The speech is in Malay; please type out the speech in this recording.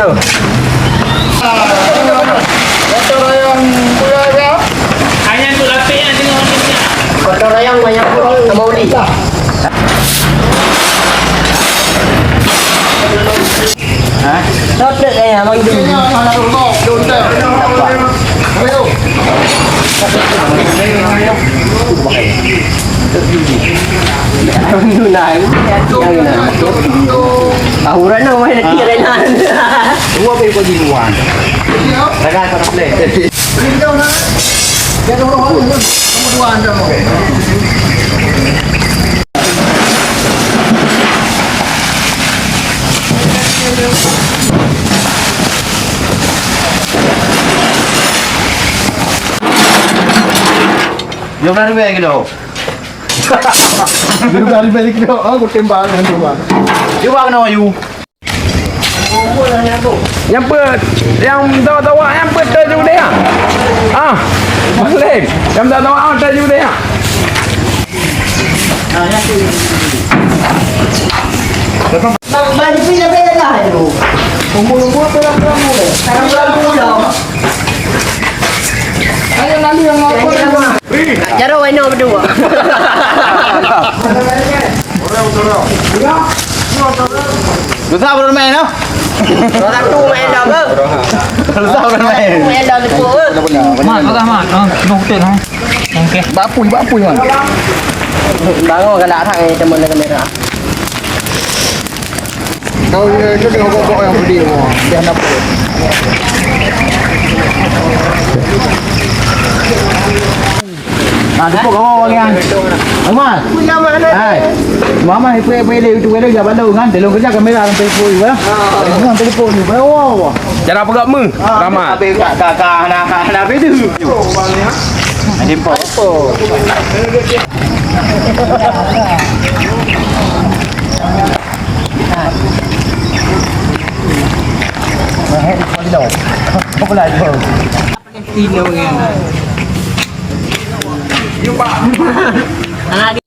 tu. Motor yang punya dia. Hanya tu lapik yang tengok ni. Kotor yang banyak pun sama uli. Ha? Satu saya abang tu. Ini anak rumah, dontek. Ayo. Tunai. Ahuran nak main nanti Renan. Dua apa kau di luar? Tangan kau nak play. Ini dia nak. Dia ada orang ni. Nombor 2 anda mau. Jom lari balik ke dah. Dia dah balik dia. Aku tembak dengan dia. Cuba kena you. Nyampe yang tawa-tawa nyampe terju dia. Ah, boleh. Yang tawa-tawa terju dia. Bagi pilih-pilih lah tu. Umur-umur berapa-berapa ni? Sekarang berapa dah? Ayo nanti yang ngapa. Cara wino berdua. Besar belum main tau? Orang tu main dah ke? Besar belum main. Main dah tu ke? Mat, agak mat. Tengok betul ha. Okey. Bapui man. Bangun kalau tak ni teman dengan kamera. Kau itu dia kok yang berdiri. Dia nak apa? Ah, tepuk kau orang. Amat. Punya mana? Hai. Mama pilih itu pilih jabat lu kan. Telung kerja kamera sampai pui ya. Dengan telefon ni. Wow. Cara pegang mu. Ramai. Tapi kakak nak itu. Ini apa? Apa lagi? Anak